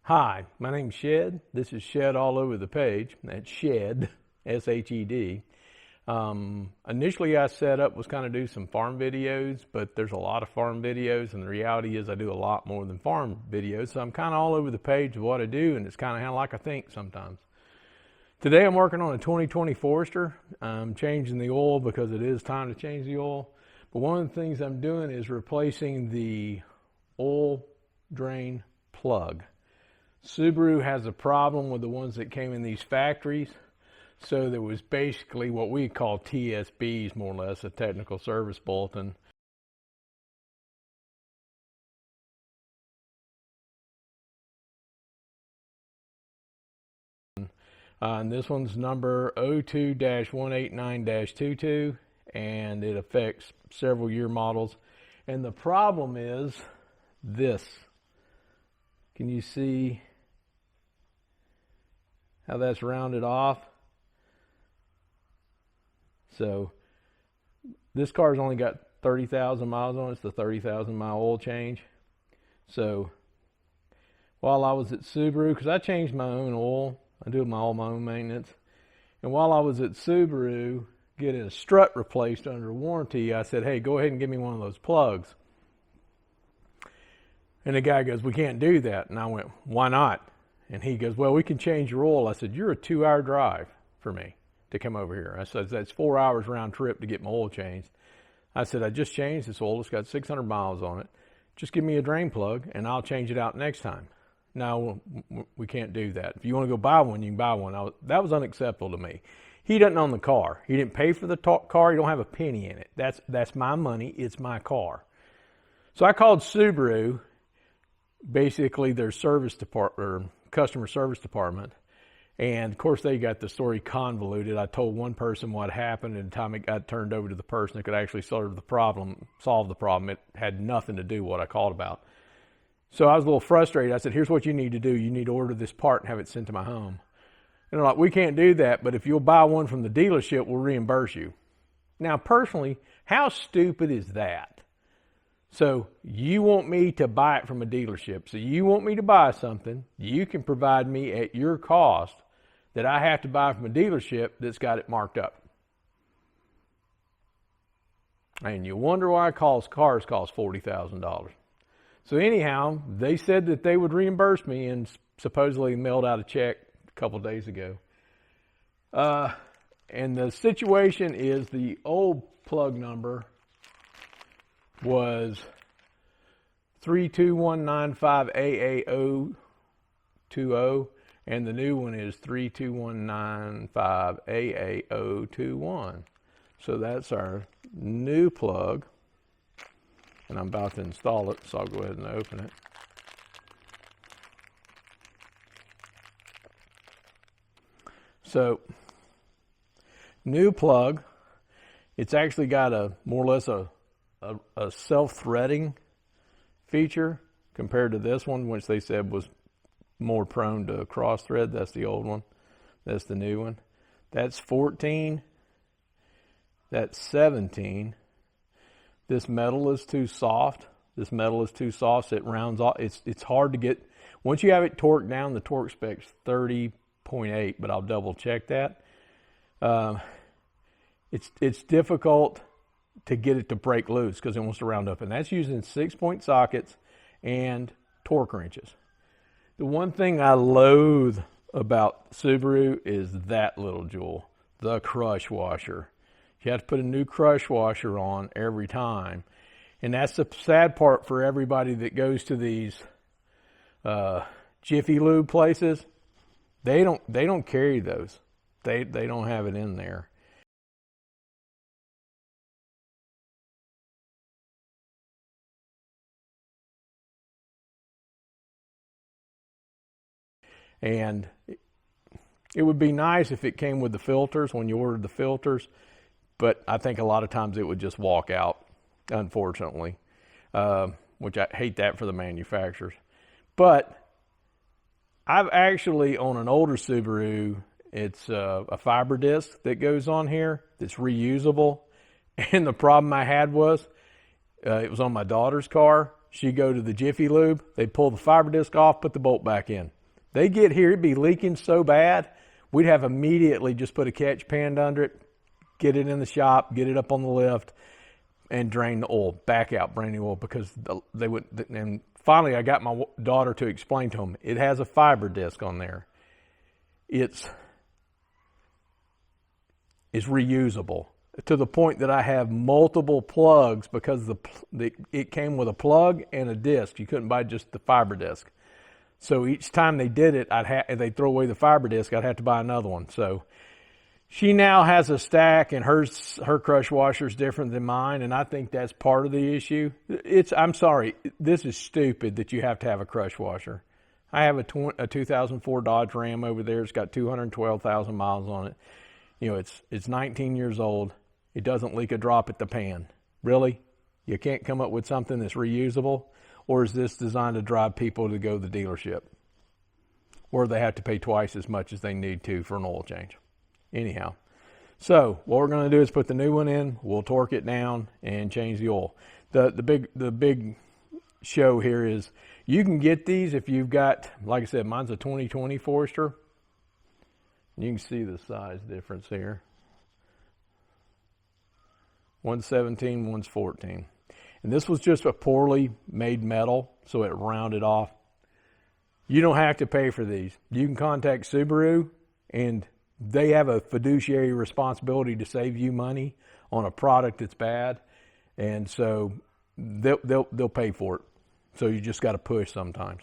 Hi, my name's Shed. This is Shed all over the page. That's Shed, S-H-E-D. Initially I set up was kind of do some farm videos, but there's a lot of farm videos, and the reality is I do a lot more than farm videos. So I'm kind of all over the page of what I do, and it's kind of how like I think sometimes. Today I'm working on a 2020 Forester. I'm changing the oil because it is time to change the oil. But one of the things I'm doing is replacing the oil drain plug. Subaru has a problem with the ones that came in these factories. So there was basically what we call TSBs, more or less, a technical service bulletin. And this one's number 02-189-22, and it affects several year models. And the problem is this. Can you see how that's rounded off? So this car's only got 30,000 miles on it. It's the 30,000 mile oil change. So while I was at Subaru, because I changed my own oil, I do all my own maintenance. And while I was at Subaru getting a strut replaced under warranty, I said, hey, go ahead and give me one of those plugs. And the guy goes, we can't do that. And I went, why not? And he goes, well, we can change your oil. I said, you're a 2-hour drive for me to come over here. I said, that's 4 hours round trip to get my oil changed. I said, I just changed this oil. It's got 600 miles on it. Just give me a drain plug and I'll change it out next time. No, we can't do that. If you want to go buy one, you can buy one. That was unacceptable to me. He doesn't own the car. He didn't pay for the car. He don't have a penny in it. That's my money. It's my car. So I called Subaru, basically their service department, or customer service department. And of course they got the story convoluted. I told one person what happened, and the time it got turned over to the person that could actually solve the problem, it had nothing to do with what I called about. So I was a little frustrated. I said, here's what you need to do. You need to order this part and have it sent to my home. And they're like, we can't do that, but if you'll buy one from the dealership, we'll reimburse you. Now, personally, how stupid is that? So you want me to buy it from a dealership. So you want me to buy something you can provide me at your cost that I have to buy from a dealership that's got it marked up. And you wonder why cars cost $40,000. So anyhow, they said that they would reimburse me, and supposedly mailed out a check a couple of days ago. And the situation is the old plug number was 32195AA020, and the new one is 32195AA021. So that's our new plug. And I'm about to install it, so I'll go ahead and open it. So, new plug. It's actually got a more or less a self-threading feature compared to this one, which they said was more prone to cross thread. That's the old one. That's the new one. That's 14. That's 17. This metal is too soft. This metal is too soft, so it rounds off. It's hard to get. Once you have it torqued down, the torque spec's 30.8, but I'll double check that. It's difficult to get it to break loose because it wants to round up, and that's using 6-point sockets and torque wrenches. The one thing I loathe about Subaru is that little jewel, the crush washer. You have to put a new crush washer on every time. And that's the sad part for everybody that goes to these Jiffy Lube places. They don't carry those. They don't have it in there. And it would be nice if it came with the filters when you ordered the filters. But I think a lot of times it would just walk out, unfortunately, which I hate that for the manufacturers. But I've actually, on an older Subaru, it's a fiber disc that goes on here that's reusable. And the problem I had was, it was on my daughter's car. She'd go to the Jiffy Lube, they'd pull the fiber disc off, put the bolt back in. They get here, it'd be leaking so bad, we'd have immediately just put a catch pan under it, get it in the shop, get it up on the lift, and drain the oil, back out brand new oil, because they would. And finally, I got my daughter to explain to them, it has a fiber disc on there. It's reusable, to the point that I have multiple plugs, because it came with a plug and a disc. You couldn't buy just the fiber disc. So each time they did it, they'd throw away the fiber disc. I'd have to buy another one. So she now has a stack, and her crush washer is different than mine, and I think that's part of the issue. I'm sorry, this is stupid that you have to have a crush washer. I have a 2004 Dodge Ram over there. It's got 212,000 miles on it. You know, it's 19 years old. It doesn't leak a drop at the pan. Really? You can't come up with something that's reusable? Or is this designed to drive people to go to the dealership, where they have to pay twice as much as they need to for an oil change? Anyhow, so what we're going to do is put the new one in. We'll torque it down and change the oil. The big show here is you can get these if you've got, like I said, mine's a 2020 Forester. You can see the size difference here. One's 17, one's 14. And this was just a poorly made metal, so it rounded off. You don't have to pay for these. You can contact Subaru, and they have a fiduciary responsibility to save you money on a product that's bad, and so they'll pay for it. So you just got to push sometimes.